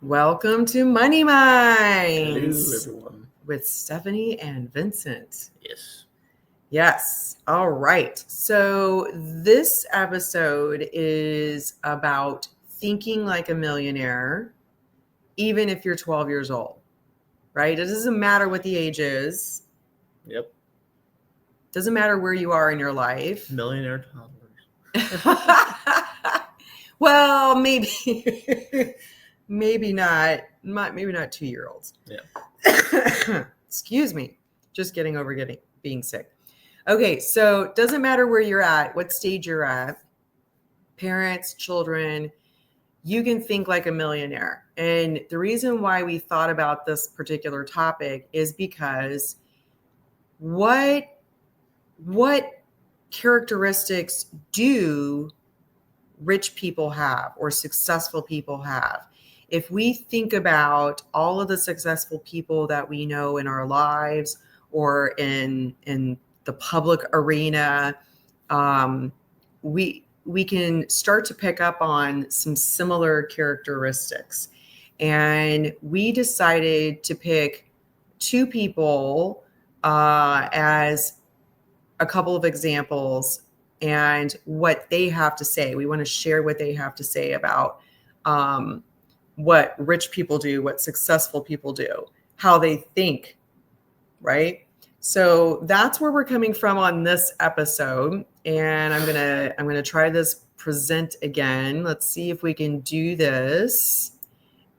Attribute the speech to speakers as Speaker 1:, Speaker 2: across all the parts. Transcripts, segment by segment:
Speaker 1: Welcome to Money
Speaker 2: Hello,
Speaker 1: Minds
Speaker 2: everyone.
Speaker 1: with Stephanie and Vincent.
Speaker 2: Yes.
Speaker 1: Yes. All right. So this episode is about thinking like a millionaire, even if you're 12 years old, right? It doesn't matter what the age is.
Speaker 2: Yep.
Speaker 1: Doesn't matter where you are in your life.
Speaker 2: Millionaire toddlers.
Speaker 1: Well, maybe, maybe not 2-year-olds.
Speaker 2: Yeah.
Speaker 1: Excuse me. Just getting over being sick. Okay, so doesn't matter where you're at, what stage you're at, parents, children, you can think like a millionaire. And the reason why we thought about this particular topic is because what characteristics do rich people have or successful people have? If we think about all of the successful people that we know in our lives or in the public arena, we can start to pick up on some similar characteristics. And we decided to pick two people as a couple of examples and what they have to say. We want to share what they have to say about what rich people do, what successful people do, how they think, right? So that's where we're coming from on this episode. And I'm gonna try this present again. Let's see if we can do this.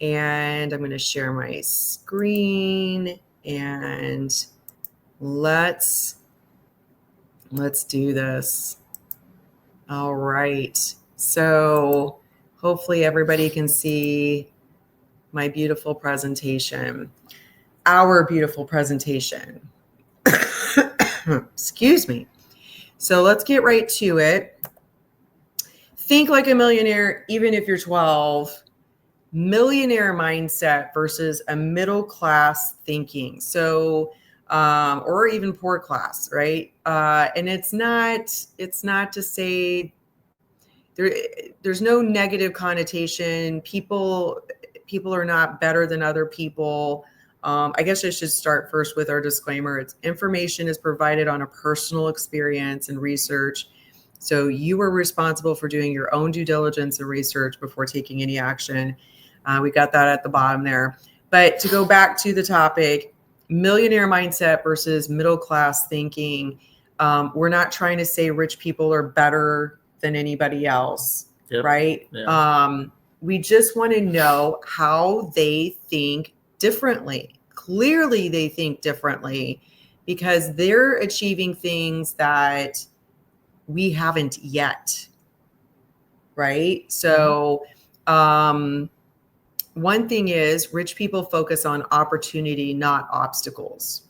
Speaker 1: And I'm gonna share my screen and let's do this. All right. So hopefully everybody can see my beautiful presentation, our beautiful presentation. Excuse me. So let's get right to it. Think like a millionaire, even if you're 12. Millionaire mindset versus a middle class thinking. So, or even poor class, right? And it's not to say there's no negative connotation. People are not better than other people. I guess I should start first with our disclaimer. It's information is provided on a personal experience and research. So you are responsible for doing your own due diligence and research before taking any action. We got that at the bottom there. But to go back to the topic, millionaire mindset versus middle class thinking. We're not trying to say rich people are better than anybody else,
Speaker 2: Yep.
Speaker 1: right?
Speaker 2: Yeah.
Speaker 1: We just want to know how they think differently. Clearly, they think differently because they're achieving things that we haven't yet, right? So, one thing is rich people focus on opportunity, not obstacles.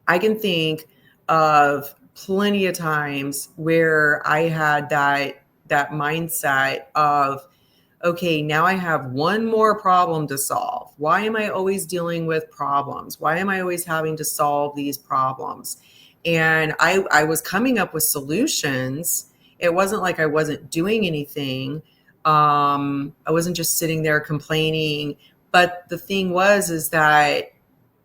Speaker 1: I can think of plenty of times where I had that mindset of, okay, now I have one more problem to solve. Why am I always dealing with problems? Why am I always having to solve these problems? And I was coming up with solutions. It wasn't like I wasn't doing anything. I wasn't just sitting there complaining. But the thing is that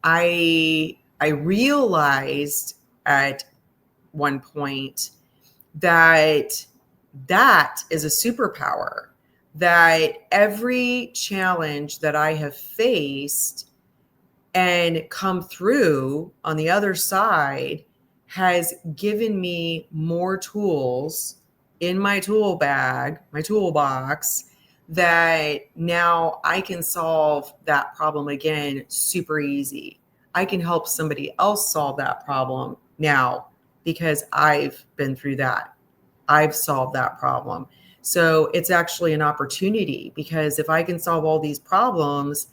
Speaker 1: I realized at one point that is a superpower, that every challenge that I have faced and come through on the other side has given me more tools in my tool bag, my toolbox, that now I can solve that problem again super easy. I can help somebody else solve that problem now because I've been through that. I've solved that problem. So it's actually an opportunity because if I can solve all these problems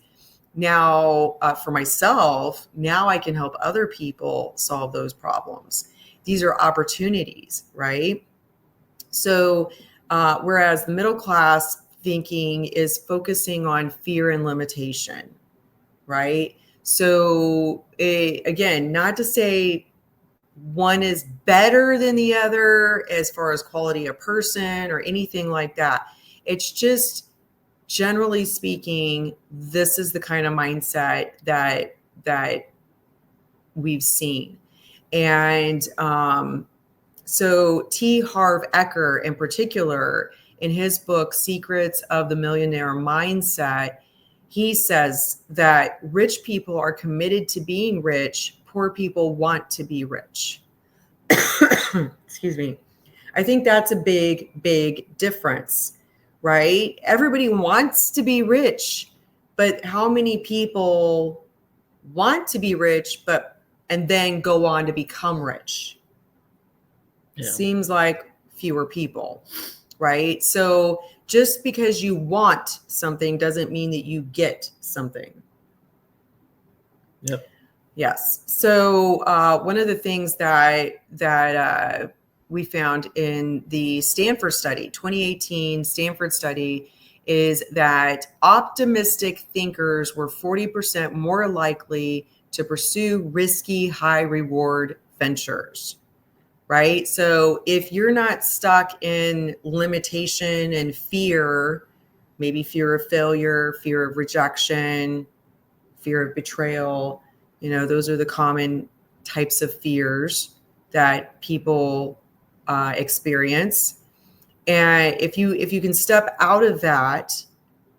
Speaker 1: now for myself, now I can help other people solve those problems. These are opportunities, right? So whereas the middle class thinking is focusing on fear and limitation, right? So again, not to say one is better than the other as far as quality of person or anything like that. It's just generally speaking, this is the kind of mindset that we've seen. And so Harv Eker in particular, in his book, Secrets of the Millionaire Mindset, he says that rich people are committed to being rich. Poor people want to be rich. Excuse me. I think that's a big difference, right? Everybody wants to be rich, but how many people want to be rich, and then go on to become rich?
Speaker 2: Yeah.
Speaker 1: Seems like fewer people, right? So just because you want something doesn't mean that you get something.
Speaker 2: Yep.
Speaker 1: Yes. So one of the things that we found in the Stanford study, 2018 Stanford study, is that optimistic thinkers were 40% more likely to pursue risky, high reward ventures. Right? So if you're not stuck in limitation and fear, maybe fear of failure, fear of rejection, fear of betrayal, those are the common types of fears that people experience. And if you can step out of that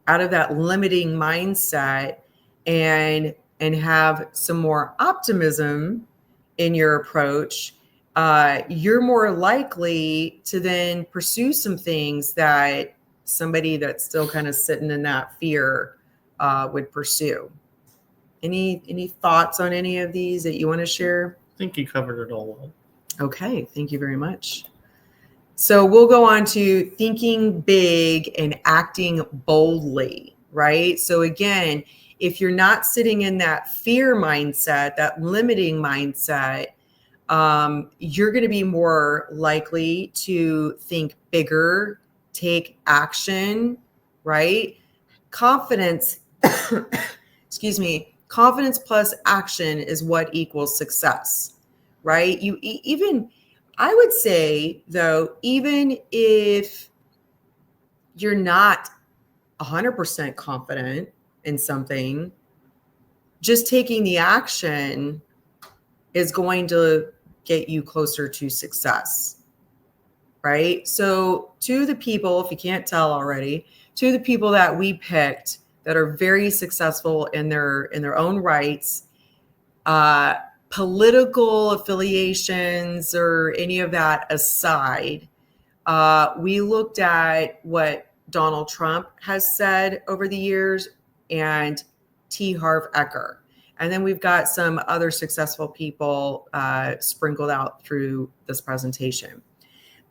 Speaker 1: limiting mindset and have some more optimism in your approach, you're more likely to then pursue some things that somebody that's still kind of sitting in that fear would pursue. Any thoughts on any of these that you want to share?
Speaker 2: I think you covered it all well.
Speaker 1: Okay, thank you very much. So we'll go on to thinking big and acting boldly, right? So again, if you're not sitting in that fear mindset, that limiting mindset, you're going to be more likely to think bigger, take action, right? Confidence, excuse me, confidence plus action is what equals success, right? I would say, though, even if you're not 100% confident in something, just taking the action is going to get you closer to success, right? So to the people, if you can't tell already, to the people that we picked that are very successful in their own rights, political affiliations or any of that aside, we looked at what Donald Trump has said over the years and Harv Eker. And then we've got some other successful people sprinkled out through this presentation.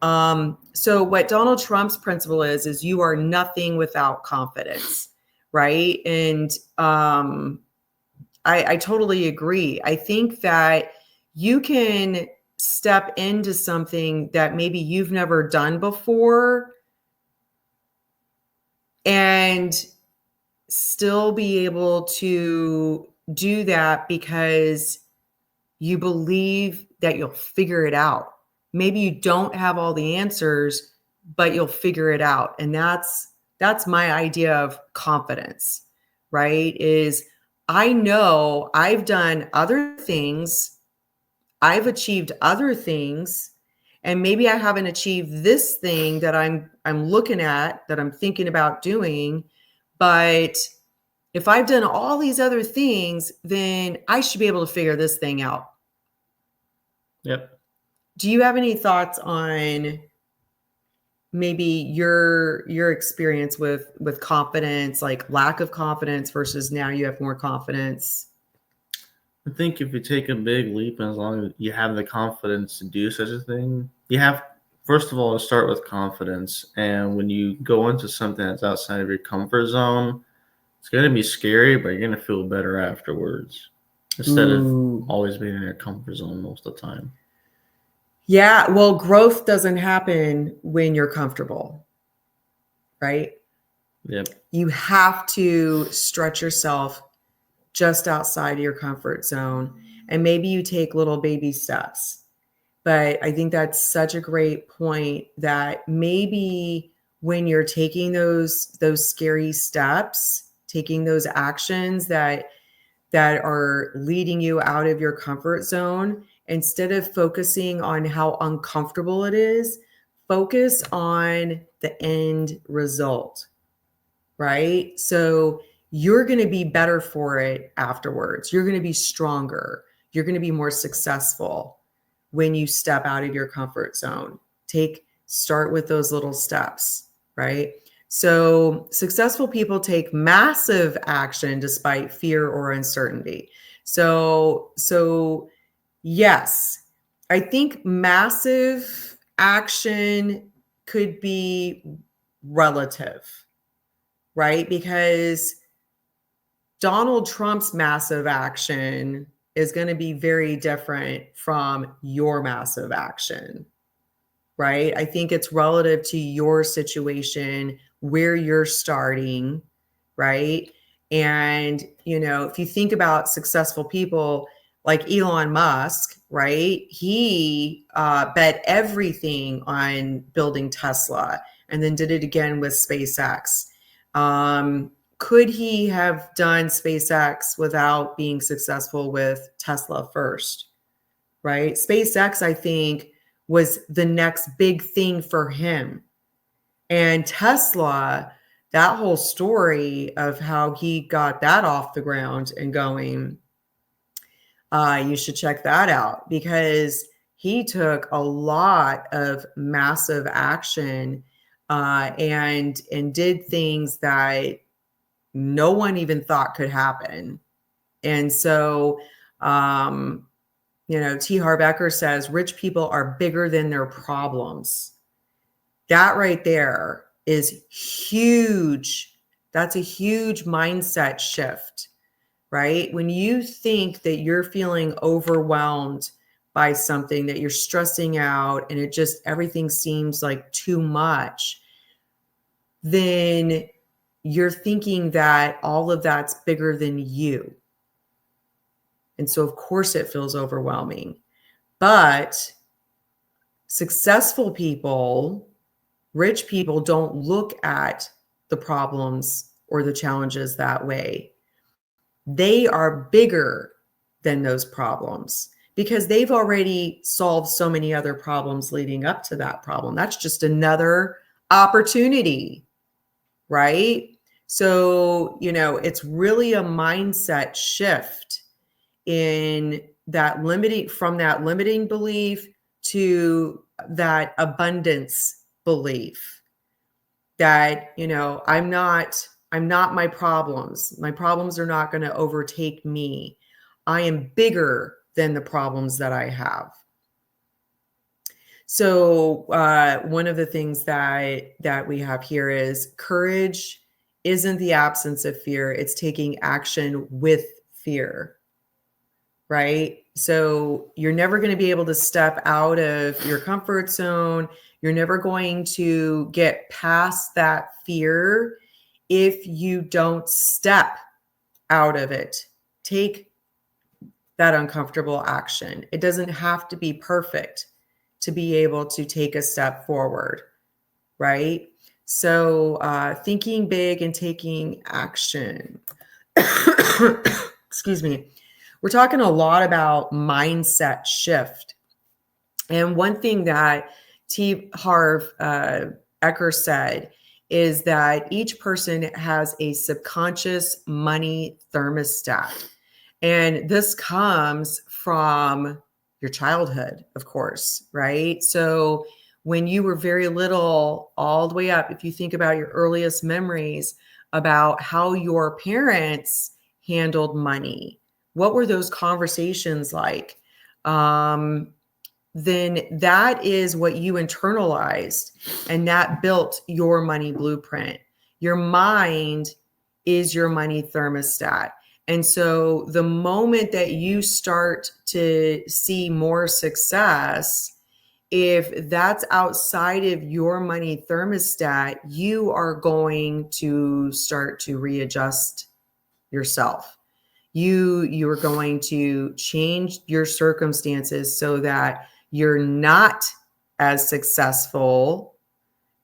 Speaker 1: So what Donald Trump's principle is you are nothing without confidence, right? And I totally agree. I think that you can step into something that maybe you've never done before and still be able to do that because you believe that you'll figure it out. Maybe you don't have all the answers, but you'll figure it out. And that's my idea of confidence, right? Is I know I've done other things, I've achieved other things, and maybe I haven't achieved this thing that I'm looking at, that I'm thinking about doing, but if I've done all these other things, then I should be able to figure this thing out.
Speaker 2: Yep.
Speaker 1: Do you have any thoughts on maybe your experience with confidence, like lack of confidence versus now you have more confidence?
Speaker 2: I think if you take a big leap, and as long as you have the confidence to do such a thing, you have, first of all, to start with confidence. And when you go into something that's outside of your comfort zone, it's going to be scary, but you're going to feel better afterwards instead of always being in your comfort zone most of the time.
Speaker 1: Yeah, well, growth doesn't happen when you're comfortable, right?
Speaker 2: Yep.
Speaker 1: You have to stretch yourself just outside of your comfort zone, and maybe you take little baby steps. But I think that's such a great point that maybe when you're taking those scary steps, taking those actions that are leading you out of your comfort zone, instead of focusing on how uncomfortable it is, focus on the end result, right? So you're going to be better for it afterwards. You're going to be stronger. You're going to be more successful when you step out of your comfort zone. Start with those little steps, right? So successful people take massive action despite fear or uncertainty. So yes, I think massive action could be relative, right? Because Donald Trump's massive action is going to be very different from your massive action, right? I think it's relative to your situation, where you're starting, right? And, if you think about successful people like Elon Musk, right? He bet everything on building Tesla and then did it again with SpaceX. Could he have done SpaceX without being successful with Tesla first, right? SpaceX, I think, was the next big thing for him. And Tesla, that whole story of how he got that off the ground and going, you should check that out, because he took a lot of massive action and did things that no one even thought could happen. And so, T. Harv Eker says, rich people are bigger than their problems. That right there is huge. That's a huge mindset shift, right? When you think that you're feeling overwhelmed by something, that you're stressing out and everything seems like too much, then you're thinking that all of that's bigger than you. And so, of course, it feels overwhelming. But successful people, rich people, don't look at the problems or the challenges that way. They are bigger than those problems because they've already solved so many other problems leading up to that problem. That's just another opportunity, right? So, it's really a mindset shift in from that limiting belief to that abundance belief that, I'm not my problems. My problems are not going to overtake me. I am bigger than the problems that I have. So one of the things that we have here is courage isn't the absence of fear. It's taking action with fear, right? So you're never going to be able to step out of your comfort zone. You're never going to get past that fear if you don't step out of it. Take that uncomfortable action. It doesn't have to be perfect to be able to take a step forward, right? So thinking big and taking action. Excuse me. We're talking a lot about mindset shift. And one thing that T. Harv Eker said is that each person has a subconscious money thermostat. And this comes from your childhood, of course, right? So when you were very little, all the way up, if you think about your earliest memories about how your parents handled money, what were those conversations like? Then that is what you internalized, and that built your money blueprint. Your mind is your money thermostat. And so the moment that you start to see more success, if that's outside of your money thermostat, you are going to start to readjust yourself. You are going to change your circumstances so that you're not as successful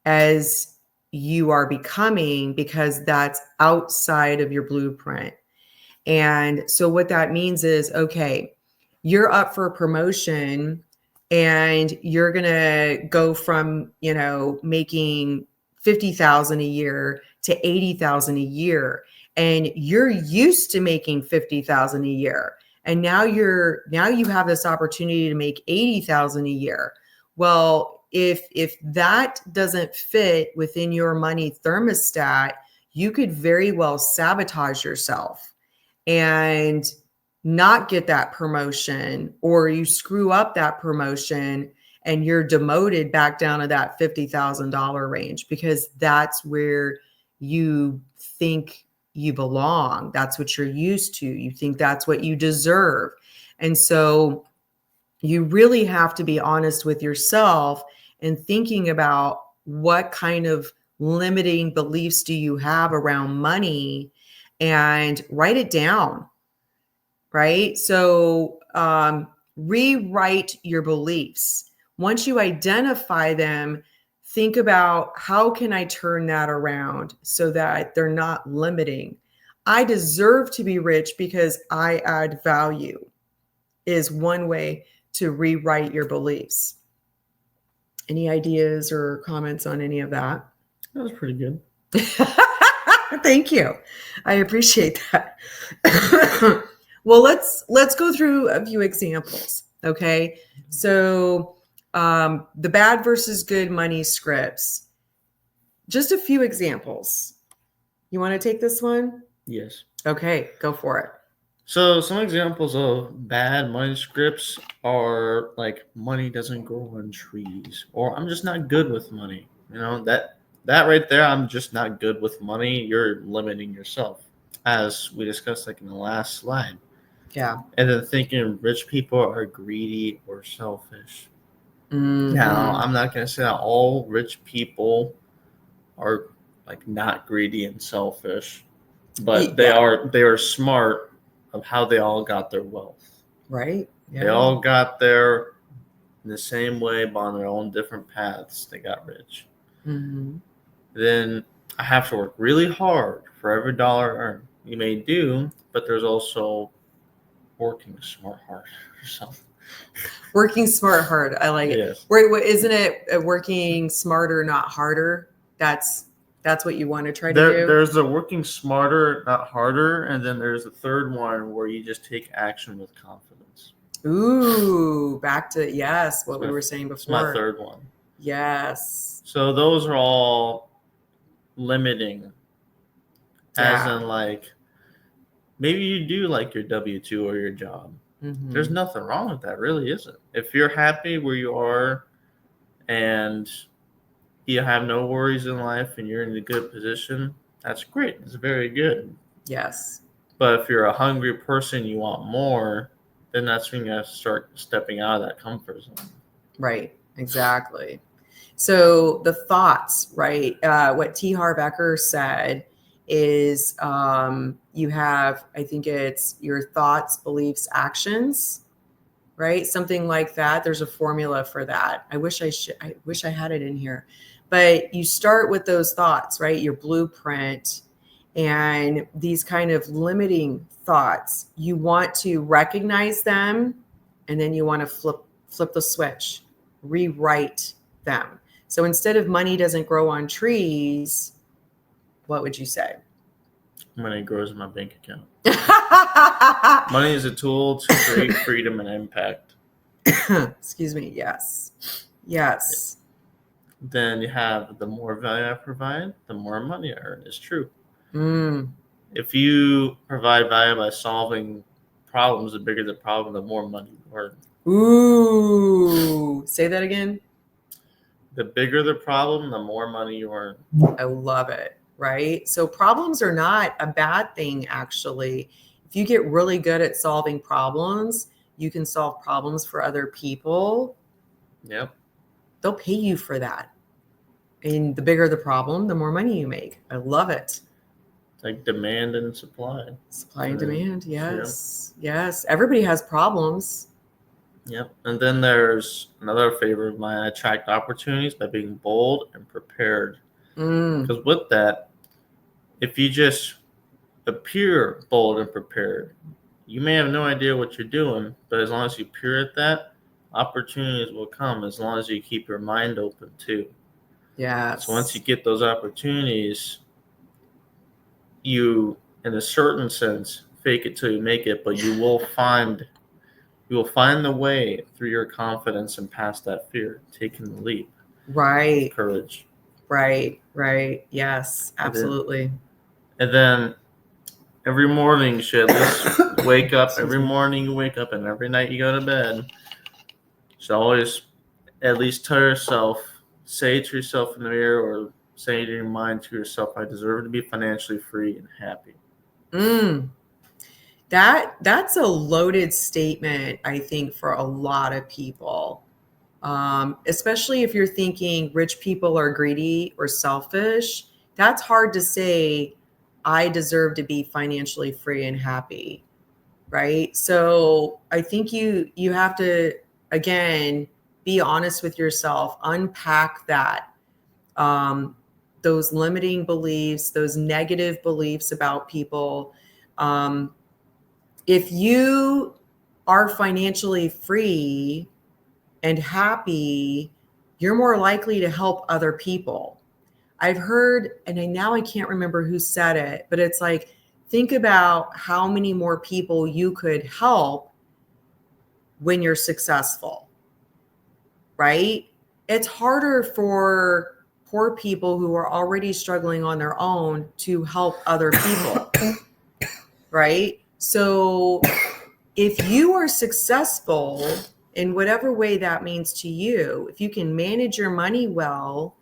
Speaker 1: as you are becoming, because that's outside of your blueprint. And so what that means is, okay, you're up for a promotion and you're going to go from, making 50,000 a year to 80,000 a year. And you're used to making 50,000 a year. And now you have this opportunity to make 80,000 a year. Well, if that doesn't fit within your money thermostat, you could very well sabotage yourself and not get that promotion, or you screw up that promotion and you're demoted back down to that $50,000 range, because that's where you think you belong. That's what you're used to. You think that's what you deserve. And so you really have to be honest with yourself and thinking about what kind of limiting beliefs do you have around money, and write it down, right? So rewrite your beliefs. Once you identify them, think about, how can I turn that around so that they're not limiting? I deserve to be rich because I add value is one way to rewrite your beliefs. Any ideas or comments on any of that?
Speaker 2: That was pretty good.
Speaker 1: Thank you. I appreciate that. Well, let's go through a few examples. Okay. So the bad versus good money scripts. Just a few examples. You want to take this one?
Speaker 2: Yes.
Speaker 1: Okay, go for it.
Speaker 2: So some examples of bad money scripts are like, money doesn't grow on trees, or I'm just not good with money. That right there, I'm just not good with money. You're limiting yourself, as we discussed like in the last slide.
Speaker 1: Yeah.
Speaker 2: And then thinking rich people are greedy or selfish.
Speaker 1: Mm-hmm.
Speaker 2: Now, I'm not going to say that all rich people are like not greedy and selfish, but they are smart of how they all got their wealth.
Speaker 1: Right. Yeah.
Speaker 2: They all got there in the same way, but on their own different paths. They got rich.
Speaker 1: Mm-hmm.
Speaker 2: Then I have to work really hard for every dollar earned. You may do, but there's also working smart hard or something.
Speaker 1: Working smart hard. I like it.
Speaker 2: Yes.
Speaker 1: Wait, isn't it working smarter, not harder? That's what you want to try to do.
Speaker 2: There's the working smarter, not harder, and then there's the third one where you just take action with confidence.
Speaker 1: Ooh, back to what we were saying before.
Speaker 2: It's my third one.
Speaker 1: Yes.
Speaker 2: So those are all limiting. As in, like, maybe you do like your W-2 or your job. Mm-hmm. There's nothing wrong with that, really isn't. If you're happy where you are and you have no worries in life and you're in a good position, that's great. It's very good.
Speaker 1: Yes.
Speaker 2: But if you're a hungry person, you want more, then that's when you have to start stepping out of that comfort zone.
Speaker 1: Right. Exactly. So the thoughts, right? What T. Harv Eker said is you have, I think it's your thoughts, beliefs, actions, right? Something like that. There's a formula for that. I wish I had it in here. But you start with those thoughts, right? Your blueprint, and these kind of limiting thoughts. You want to recognize them, and then you want to flip the switch, rewrite them. So instead of money doesn't grow on trees, what would you say?
Speaker 2: Money grows in my bank account. Money is a tool to create freedom and impact.
Speaker 1: Excuse me. Yes. Yes.
Speaker 2: Then you have, the more value I provide, the more money I earn. It's true. If you provide value by solving problems, the bigger the problem, the more money you earn.
Speaker 1: Ooh. Say that again.
Speaker 2: The bigger the problem, the more money you earn.
Speaker 1: I love it. Right? So problems are not a bad thing, actually. If you get really good at solving problems, you can solve problems for other people.
Speaker 2: Yep.
Speaker 1: They'll pay you for that. And the bigger the problem, the more money you make. I love it.
Speaker 2: Like demand and supply.
Speaker 1: Supply and demand. Yes. Yep. Yes. Everybody has problems.
Speaker 2: Yep. And then there's another favorite of mine: attract opportunities by being bold and prepared. Because with that, if you just appear bold and prepared, you may have no idea what you're doing, but as long as you appear at that, opportunities will come as long as you keep your mind open too.
Speaker 1: Yes.
Speaker 2: So once you get those opportunities, you, in a certain sense, fake it till you make it, but you will find the way through your confidence and past that fear, taking the leap.
Speaker 1: Right.
Speaker 2: Courage.
Speaker 1: Right. Yes, absolutely.
Speaker 2: And then every morning you should at least wake up. Every morning you wake up and every night you go to bed. You should always at least tell yourself, say to yourself in the mirror or say to your mind to yourself, I deserve to be financially free and happy.
Speaker 1: That's a loaded statement, I think, for a lot of people. Especially if you're thinking rich people are greedy or selfish. That's hard to say, I deserve to be financially free and happy, right? So I think you have to, again, be honest with yourself, unpack that, those limiting beliefs, those negative beliefs about people. If you are financially free and happy, you're more likely to help other people. I've heard, and now I can't remember who said it, but it's like, think about how many more people you could help when you're successful, right? It's harder for poor people who are already struggling on their own to help other people, right? So if you are successful in whatever way that means to you, if you can manage your money well,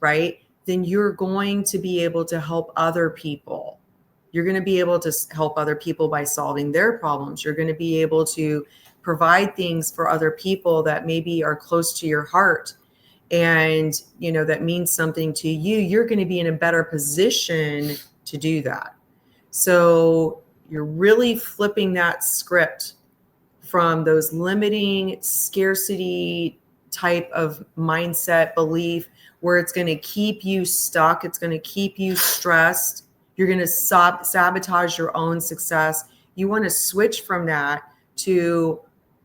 Speaker 1: right, then you're going to be able to help other people. You're going to be able to help other people by solving their problems. You're going to be able to provide things for other people that maybe are close to your heart and, that means something to you. You're going to be in a better position to do that. So you're really flipping that script from those limiting scarcity type of mindset belief where it's going to keep you stuck. It's going to keep you stressed. You're going to sabotage your own success. You want to switch from that to,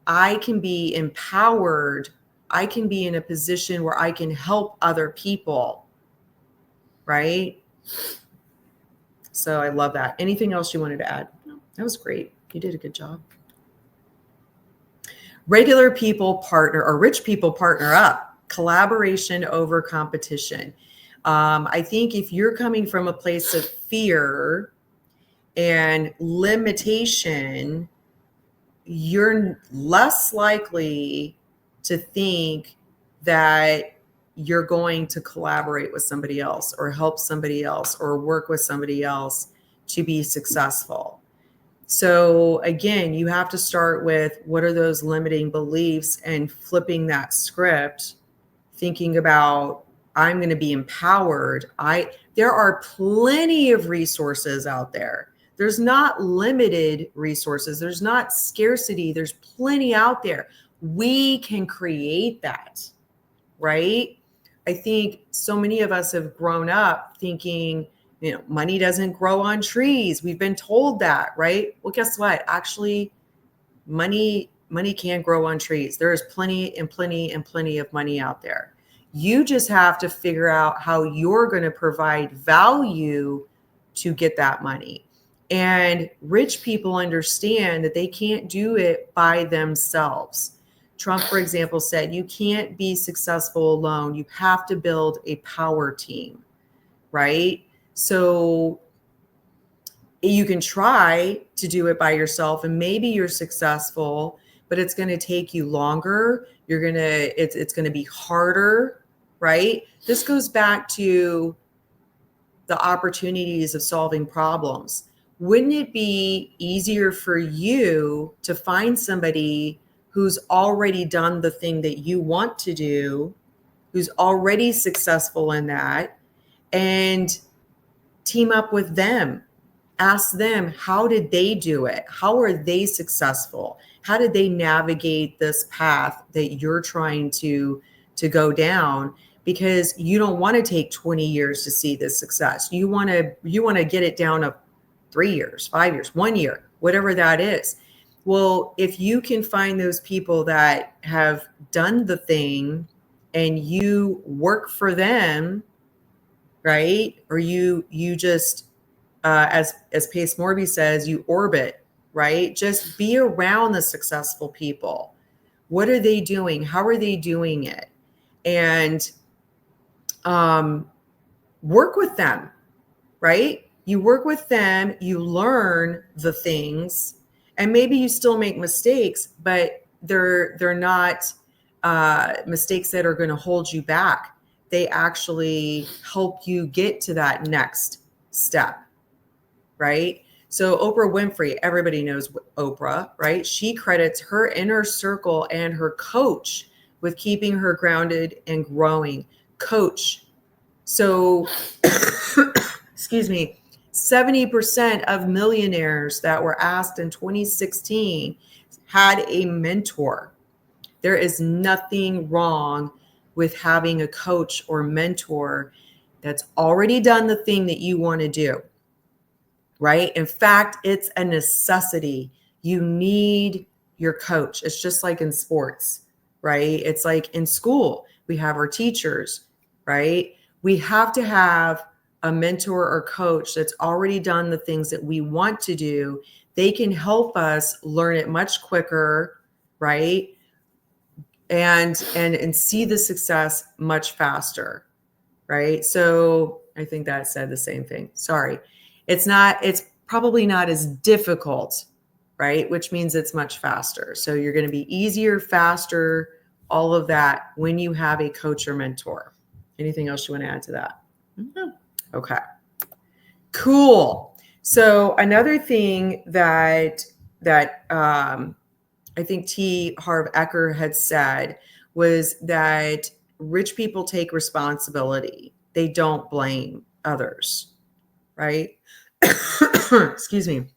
Speaker 1: I can be empowered. I can be in a position where I can help other people. Right? So I love that. Anything else you wanted to add? No, that was great. You did a good job. Regular people partner, or rich people partner up. Collaboration over competition. I think if you're coming from a place of fear and limitation, you're less likely to think that you're going to collaborate with somebody else or help somebody else or work with somebody else to be successful. So again, you have to start with, what are those limiting beliefs, and flipping that script, thinking about, I'm going to be empowered. There are plenty of resources out there. There's not limited resources. There's not scarcity. There's plenty out there. We can create that, right? I think so many of us have grown up thinking, money doesn't grow on trees. We've been told that, right? Well, guess what? Actually, money can grow on trees. There is plenty and plenty and plenty of money out there. You just have to figure out how you're going to provide value to get that money. And rich people understand that they can't do it by themselves. Trump, for example, said, you can't be successful alone. You have to build a power team, right? So you can try to do it by yourself and maybe you're successful, but it's going to take you longer. It's going to be harder, right? This goes back to the opportunities of solving problems. Wouldn't it be easier for you to find somebody who's already done the thing that you want to do, who's already successful in that, and team up with them? Ask them, how did they do it? How are they successful? How did they navigate this path that you're trying to go down? because you don't want to take 20 years to see this success. You want to get it down to 3 years, 5 years, 1 year, whatever that is. Well, if you can find those people that have done the thing and you work for them, right? Or you just as Pace Morby says, you orbit, right? Just be around the successful people. What are they doing? How are they doing it? And work with them, right? You work with them, you learn the things, and maybe you still make mistakes, but they're not mistakes that are going to hold you back. They actually help you get to that next step, right? So Oprah Winfrey, everybody knows Oprah, right? She credits her inner circle and her coach with keeping her grounded and growing. Coach. So, excuse me, 70% of millionaires that were asked in 2016 had a mentor. There is nothing wrong with having a coach or mentor that's already done the thing that you want to do, right? In fact, it's a necessity. You need your coach. It's just like in sports, right? It's like in school, we have our teachers, right? We have to have a mentor or coach that's already done the things that we want to do. They can help us learn it much quicker, right? And see the success much faster, right? So I think that said the same thing. Sorry. It's probably not as difficult, right? Which means it's much faster. So you're going to be easier, faster, all of that when you have a coach or mentor. Anything else you want to add to that?
Speaker 2: No.
Speaker 1: Okay. Cool. So another thing that I think Harv Eker had said was that rich people take responsibility. They don't blame others, right? Excuse me.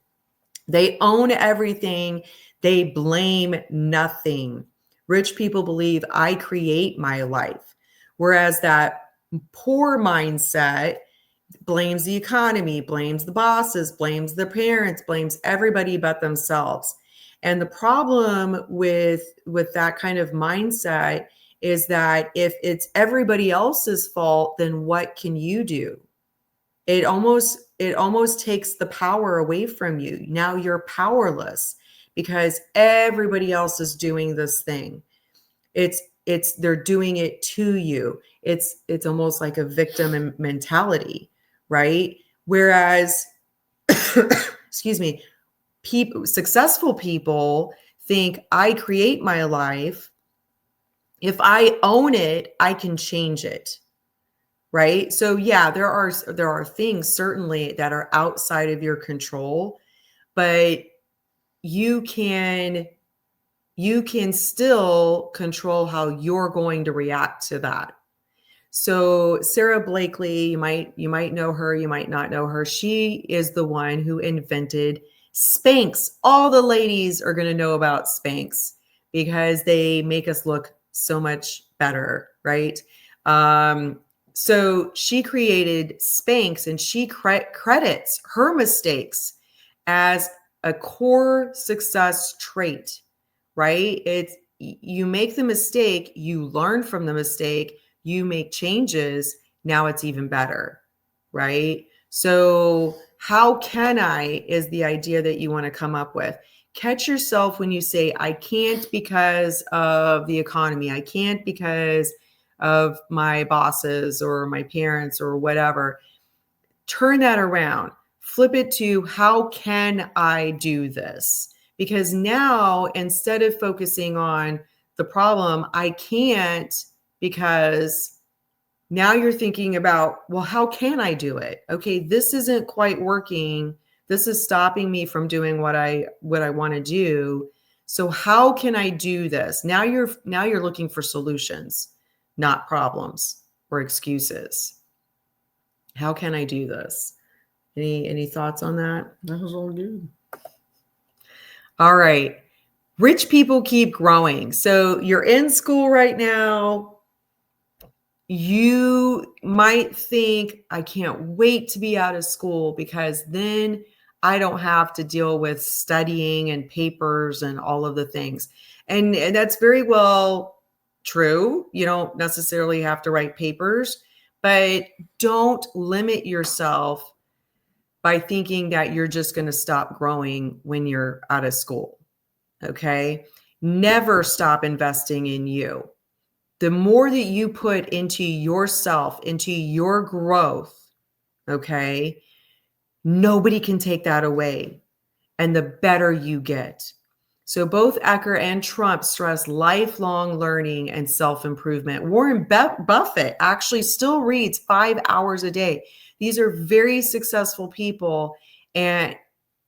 Speaker 1: They own everything. They blame nothing. Rich people believe I create my life. Whereas that poor mindset blames the economy, blames the bosses, blames their parents, blames everybody but themselves. And the problem with that kind of mindset is that if it's everybody else's fault, then what can you do? It almost takes the power away from you. Now you're powerless because everybody else is doing this thing. They're doing it to you. It's almost like a victim mentality, right? Whereas, excuse me, successful people think I create my life. If I own it, I can change it. Right? So yeah, there are things certainly that are outside of your control, but you can still control how you're going to react to that. So Sarah Blakely, you might know her, you might not know her. She is the one who invented Spanx. All the ladies are going to know about Spanx because they make us look so much better, right? So she created Spanx, and she credits her mistakes as a core success trait, right? It's you make the mistake, you learn from the mistake, you make changes, now it's even better, right? So how can I is the idea that you want to come up with. Catch yourself when you say, I can't because of the economy. I can't because of my bosses or my parents or whatever. Turn that around. Flip it to, how can I do this? Because now, instead of focusing on the problem, I can't, because now you're thinking about, well, how can I do it? Okay, this isn't quite working. This is stopping me from doing what I want to do. So how can I do this? Now you're looking for solutions, not problems or excuses. How can I do this? Any thoughts on that?
Speaker 2: That was all good.
Speaker 1: All right. Rich people keep growing. So you're in school right now. you might think, I can't wait to be out of school because then I don't have to deal with studying and papers and all of the things. And that's very well true. You don't necessarily have to write papers, but don't limit yourself by thinking that you're just going to stop growing when you're out of school. Okay. Never stop investing in you. The more that you put into yourself, into your growth, okay, nobody can take that away. And the better you get. So both Eker and Trump stress lifelong learning and self-improvement. Warren Buffett actually still reads 5 hours a day. These are very successful people, and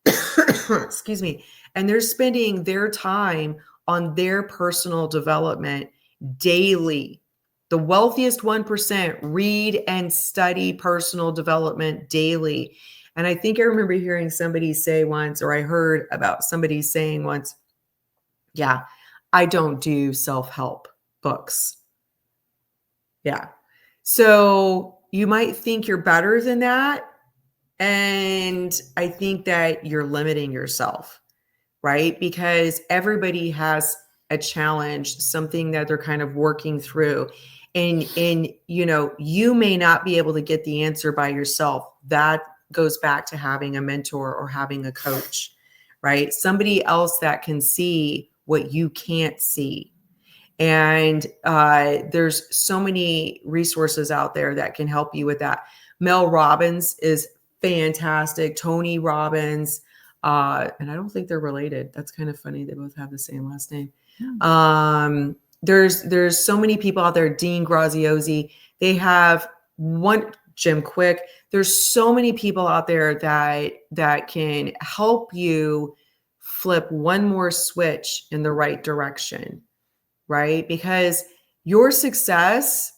Speaker 1: excuse me, and they're spending their time on their personal development daily. The wealthiest 1% read and study personal development daily. And I think I remember hearing somebody say once, or I heard about somebody saying once, yeah, I don't do self-help books. Yeah. So you might think you're better than that. And I think that you're limiting yourself, right? Because everybody has a challenge, something that they're kind of working through. And you may not be able to get the answer by yourself. That goes back to having a mentor or having a coach, right? Somebody else that can see what you can't see. And there's so many resources out there that can help you with that. Mel Robbins is fantastic. Tony Robbins, and I don't think they're related. That's kind of funny. They both have the same last name. There's so many people out there. Dean Graziosi. They have one. Jim Quick. There's so many people out there that can help you flip one more switch in the right direction, right? Because your success,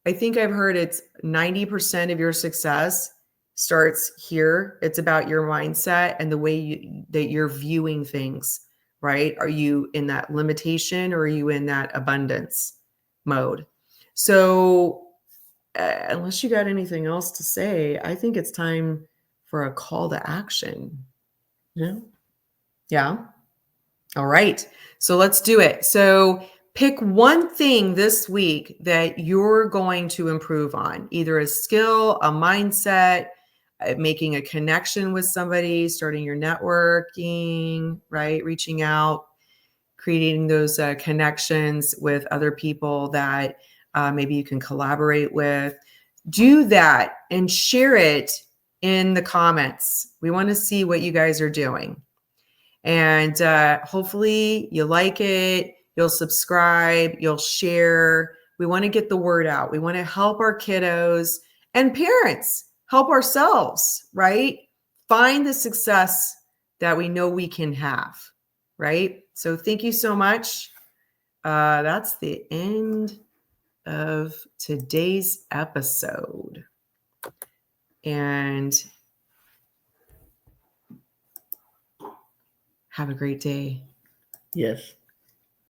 Speaker 1: I think I've heard it's 90% of your success starts here. It's about your mindset and the way that you're viewing things, right? Are you in that limitation or are you in that abundance mode? So unless you got anything else to say, I think it's time for a call to action.
Speaker 2: Yeah.
Speaker 1: Yeah. All right. So let's do it. So pick one thing this week that you're going to improve on, either a skill, a mindset, making a connection with somebody, starting your networking, right? Reaching out, creating those connections with other people that maybe you can collaborate with. Do that and share it in the comments. We want to see what you guys are doing. And hopefully you like it, you'll subscribe, you'll share. We want to get the word out. We want to help our kiddos and parents help ourselves, right? Find the success that we know we can have, right? So thank you so much. That's the end of today's episode. And have a great day.
Speaker 2: Yes.